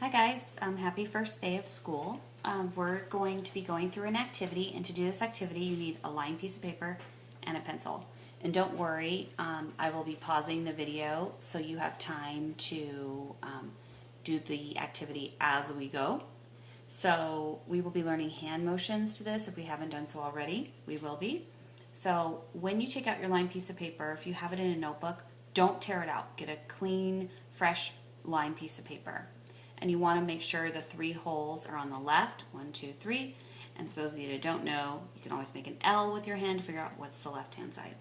Hi guys, happy first day of school. We're going to be going through an activity, and to do this activity you need a lined piece of paper and a pencil. And don't worry, I will be pausing the video so you have time to do the activity as we go. So we will be learning hand motions to this. If we haven't done so already, we will be. So when you take out your lined piece of paper, if you have it in a notebook, don't tear it out. Get a clean, fresh lined piece of paper. And you want to make sure the 3 holes are on the left, 1, 2, 3. And for those of you that don't know, you can always make an L with your hand to figure out what's the left-hand side.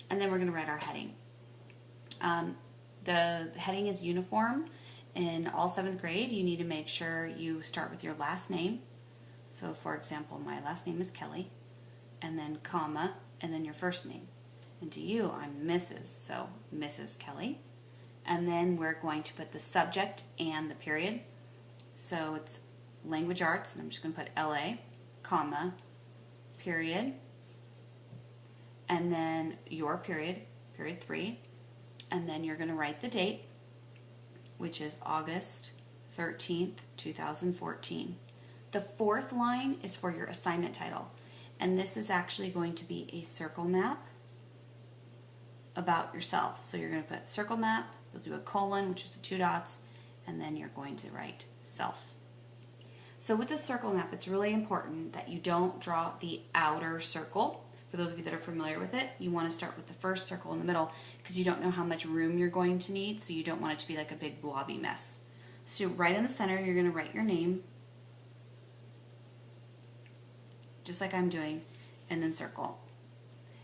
And then we're going to write our heading. The heading is uniform. In all 7th grade, you need to make sure you start with your last name. So for example, my last name is Kelley, and then comma, and then your first name. And to you, I'm Mrs., so Mrs. Kelley. And then we're going to put the subject and the period. So it's language arts, and I'm just going to put LA, comma, period, and then your period, period 3, and then you're going to write the date, which is August 13th, 2014. The 4th line is for your assignment title, and this is actually going to be a circle map about yourself. So you're going to put circle map, you'll do a colon, which is the 2 dots, and then you're going to write self. So with the circle map, it's really important that you don't draw the outer circle. For those of you that are familiar with it, you want to start with the first circle in the middle because you don't know how much room you're going to need, so you don't want it to be like a big blobby mess. So right in the center, you're going to write your name, just like I'm doing, and then circle.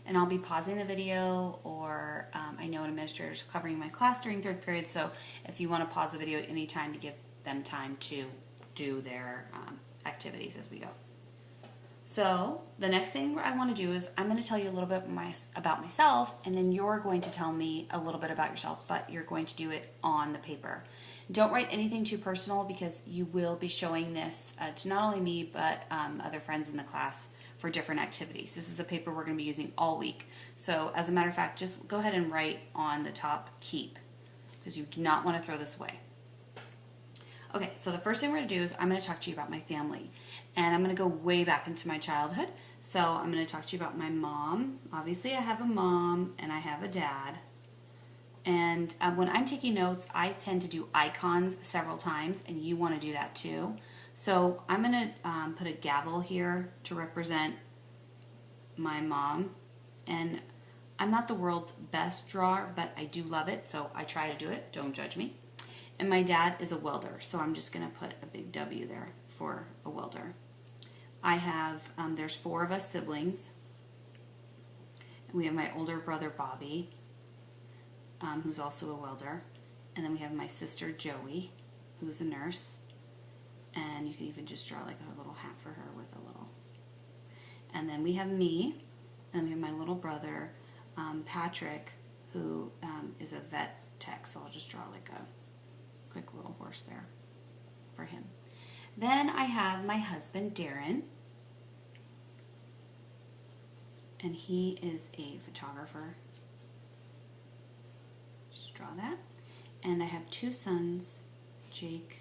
And I'll be pausing the video, or I know an administrator is covering my class during 3rd period, so if you want to pause the video at any time to give them time to do their activities as we go. So the next thing I want to do is I'm going to tell you a little bit about myself, and then you're going to tell me a little bit about yourself, but you're going to do it on the paper. Don't write anything too personal because you will be showing this to not only me but other friends in the class for different activities. This is a paper we're going to be using all week. So as a matter of fact, just go ahead and write on the top keep, because you do not want to throw this away. Okay, so the first thing we're going to do is I'm going to talk to you about my family. And I'm going to go way back into my childhood. So I'm going to talk to you about my mom. Obviously I have a mom and I have a dad. And when I'm taking notes, I tend to do icons several times, and you want to do that too. So I'm going to put a gavel here to represent my mom. And I'm not the world's best drawer, but I do love it, so I try to do it. Don't judge me. And my dad is a welder, so I'm just going to put a big W there for a welder. I have, there's 4 of us siblings. We have my older brother Bobby, who's also a welder. And then we have my sister Joey, who's a nurse. And you can even just draw like a little hat for her with a little. And then we have me, and we have my little brother Patrick, who is a vet tech, so I'll just draw like a quick little horse there for him. Then I have my husband Darren, and he is a photographer. Just draw that. And I have 2 sons, Jake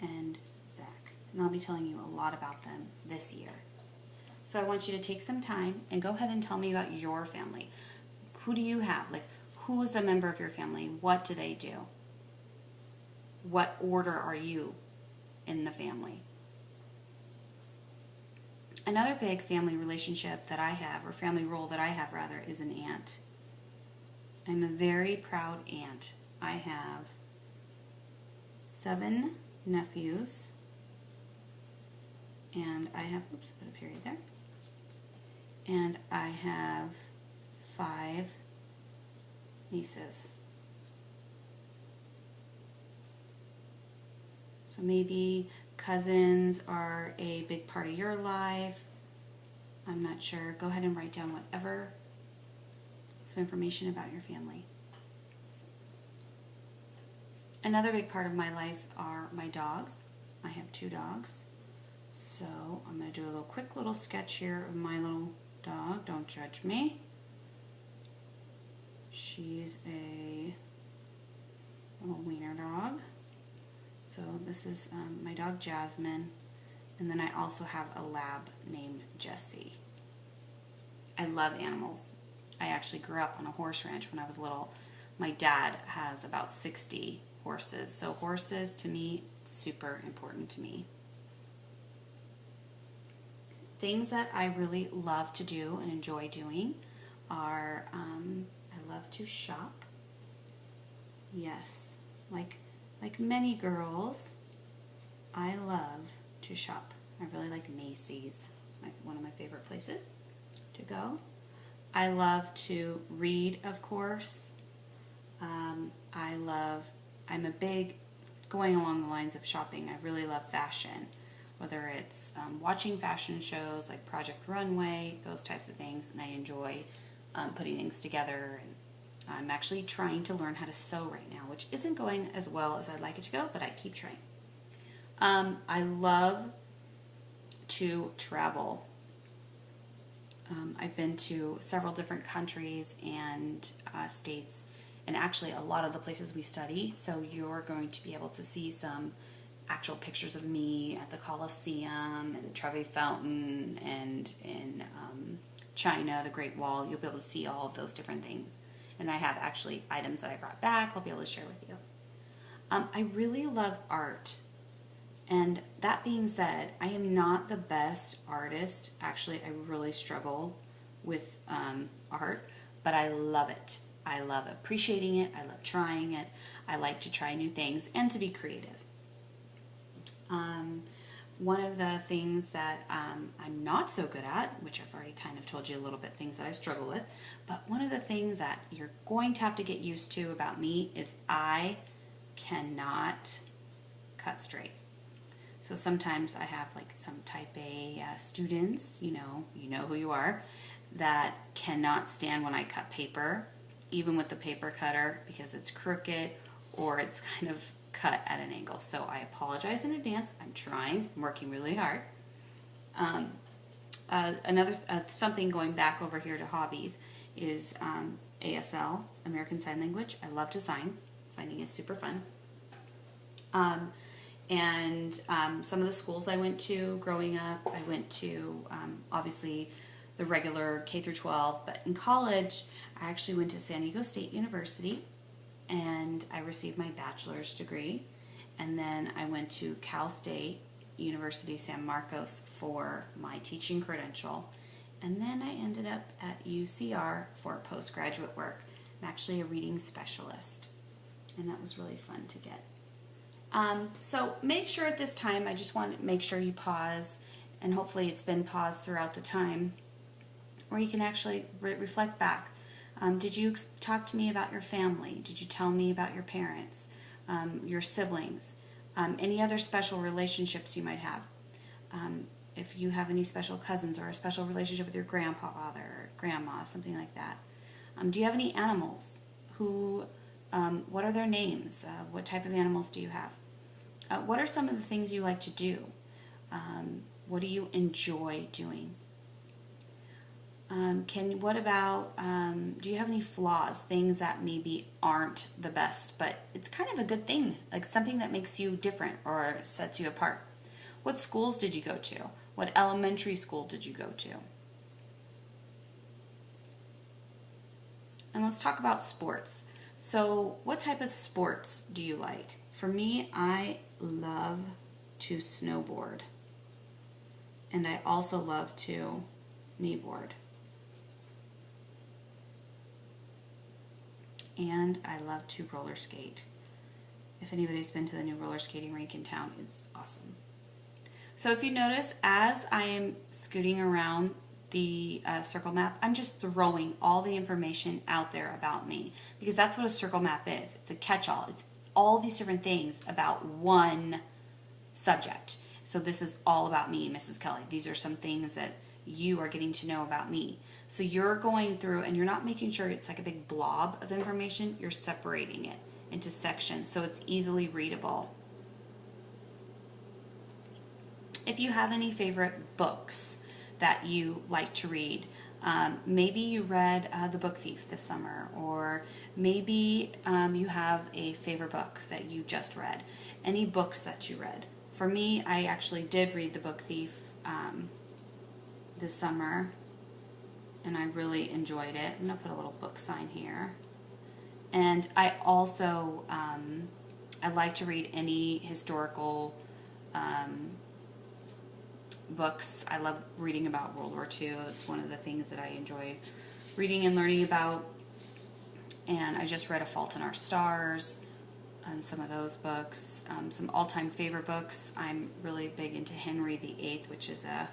and Zach, and I'll be telling you a lot about them this year. So I want you to take some time and go ahead and tell me about your family. Who do you have? Like, who is a member of your family? What do they do? What order are you in the family? Another big family relationship that I have, or family role that I have rather, is an aunt. I'm a very proud aunt. I have 7 nephews, and I have, oops, I put a period there, and I have 5 nieces. So maybe cousins are a big part of your life. I'm not sure. Go ahead and write down whatever, some information about your family. Another big part of my life are my dogs. I have 2 dogs. So I'm going to do a quick little sketch here of my little dog. Don't judge me. She's a little wiener dog. So this is my dog Jasmine, and then I also have a lab named Jessie. I love animals. I actually grew up on a horse ranch when I was little. My dad has about 60 horses, so horses to me, super important to me. Things that I really love to do and enjoy doing are, I love to shop. Yes, like many girls, I love to shop. I really like Macy's. It's one of my favorite places to go. I love to read, of course. I'm a big, going along the lines of shopping, I really love fashion. Whether it's watching fashion shows like Project Runway, those types of things, and I enjoy putting things together. And I'm actually trying to learn how to sew right now, which isn't going as well as I'd like it to go, but I keep trying. I love to travel. I've been to several different countries and states, and actually a lot of the places we study, so you're going to be able to see some actual pictures of me at the Colosseum and Trevi Fountain, and in China, the Great Wall. You'll be able to see all of those different things. And I have actually items that I brought back I'll be able to share with you. I really love art. And that being said, I am not the best artist. Actually, I really struggle with art, but I love it. I love appreciating it. I love trying it. I like to try new things and to be creative. One of the things that I'm not so good at, which I've already kind of told you a little bit, things that I struggle with, but one of the things that you're going to have to get used to about me is I cannot cut straight. So sometimes I have like some type A students, you know who you are, that cannot stand when I cut paper, even with the paper cutter, because it's crooked or it's kind of cut at an angle. So I apologize in advance. I'm trying. I'm working really hard. Something going back over here to hobbies is ASL, American Sign Language. I love to sign. Signing is super fun. Some of the schools I went to growing up, I went to obviously the regular K through 12, but in college I actually went to San Diego State University and I received my bachelor's degree, and then I went to Cal State University San Marcos for my teaching credential, and then I ended up at UCR for postgraduate work. I'm actually a reading specialist, and that was really fun to get. So make sure at this time, I just want to make sure you pause, and hopefully it's been paused throughout the time, where you can actually reflect back. Did you talk to me about your family? Did you tell me about your parents, your siblings, any other special relationships you might have? If you have any special cousins or a special relationship with your grandfather or grandma, something like that. Do you have any animals? What are their names? What type of animals do you have? What are some of the things you like to do? What do you enjoy doing? Do you have any flaws, things that maybe aren't the best, but it's kind of a good thing, like something that makes you different or sets you apart? What schools did you go to? What elementary school did you go to? And let's talk about sports. So what type of sports do you like? For me, I love to snowboard. And I also love to kneeboard. And I love to roller skate. If anybody's been to the new roller skating rink in town, it's awesome. So if you notice, as I am scooting around the circle map, I'm just throwing all the information out there about me, because that's what a circle map is. It's a catch-all. It's all these different things about one subject. So this is all about me, Mrs. Kelley. These are some things that you are getting to know about me. So you're going through, and you're not making sure it's like a big blob of information. You're separating it into sections so it's easily readable. If you have any favorite books that you like to read, maybe you read The Book Thief this summer, or maybe you have a favorite book that you just read, any books that you read. For me, I actually did read The Book Thief this summer, and I really enjoyed it. I'm going to put a little book sign here. And I also, I like to read any historical books. I love reading about World War II. It's one of the things that I enjoy reading and learning about. And I just read A Fault in Our Stars and some of those books. Some all-time favorite books. I'm really big into Henry VIII, which is a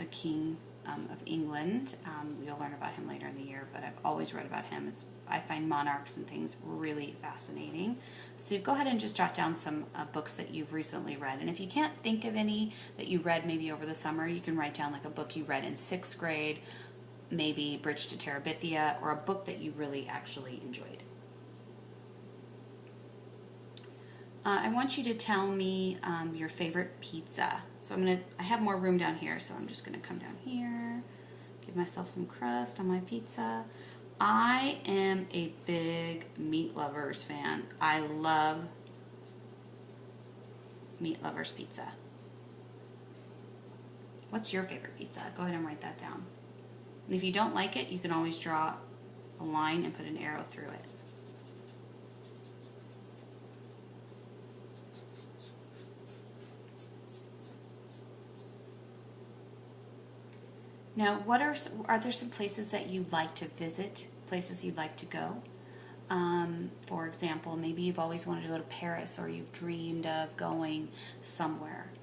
king of England. You'll learn about him later in the year, but I've always read about him. I find monarchs and things really fascinating. So go ahead and just jot down some books that you've recently read. And if you can't think of any that you read maybe over the summer, you can write down like a book you read in 6th grade, maybe Bridge to Terabithia, or a book that you really actually enjoyed. I want you to tell me your favorite pizza. So I have more room down here, so I'm just gonna come down here, give myself some crust on my pizza. I am a big Meat Lovers fan. I love Meat Lovers pizza. What's your favorite pizza? Go ahead and write that down. And if you don't like it, you can always draw a line and put an arrow through it. Now, are there some places that you'd like to visit, places you'd like to go? For example, maybe you've always wanted to go to Paris, or you've dreamed of going somewhere.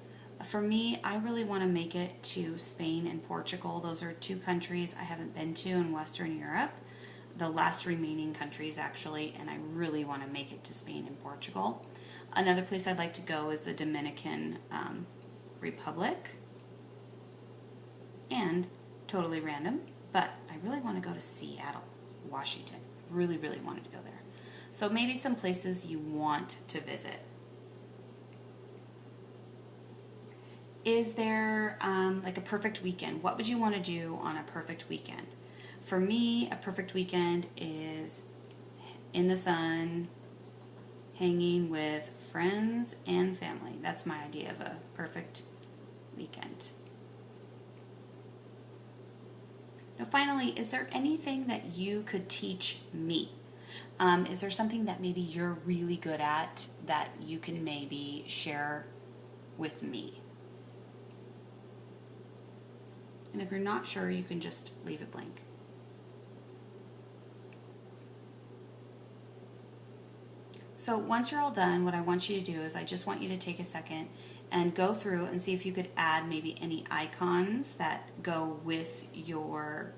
For me, I really want to make it to Spain and Portugal. Those are 2 countries I haven't been to in Western Europe, the last remaining countries actually, and I really want to make it to Spain and Portugal. Another place I'd like to go is the Dominican Republic. And totally random, but I really want to go to Seattle, Washington. Really, really wanted to go there. So maybe some places you want to visit. Is there like a perfect weekend? What would you want to do on a perfect weekend? For me, a perfect weekend is in the sun, hanging with friends and family. That's my idea of a perfect weekend. Now finally, is there anything that you could teach me? Is there something that maybe you're really good at that you can maybe share with me? And if you're not sure, you can just leave it blank. So once you're all done, what I want you to do is I just want you to take a second and go through and see if you could add maybe any icons that go with your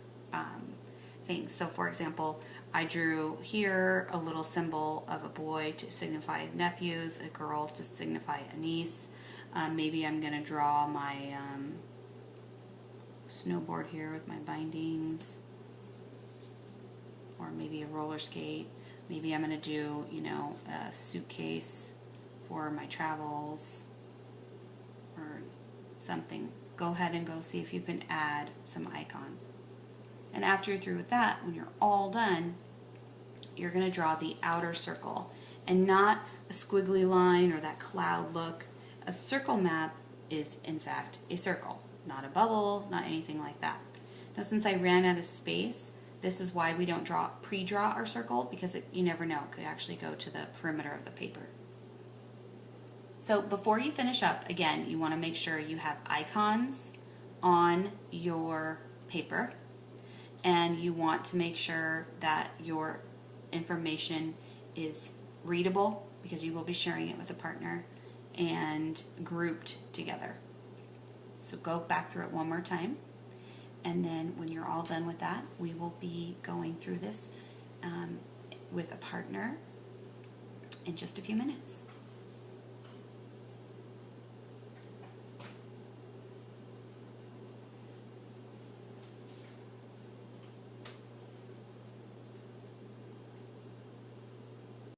things. So for example, I drew here a little symbol of a boy to signify nephews, a girl to signify a niece. Maybe I'm going to draw my snowboard here with my bindings, or maybe a roller skate. Maybe I'm going to do, a suitcase for my travels or something. Go ahead and go see if you can add some icons. And after you're through with that, when you're all done, you're going to draw the outer circle, and not a squiggly line or that cloud look. A circle map is, in fact, a circle, not a bubble, not anything like that. Now, since I ran out of space, this is why we don't pre-draw our circle, because you never know, it could actually go to the perimeter of the paper. So before you finish up, again, you want to make sure you have icons on your paper, and you want to make sure that your information is readable, because you will be sharing it with a partner, and grouped together. So go back through it one more time. And then when you're all done with that, we will be going through this with a partner in just a few minutes.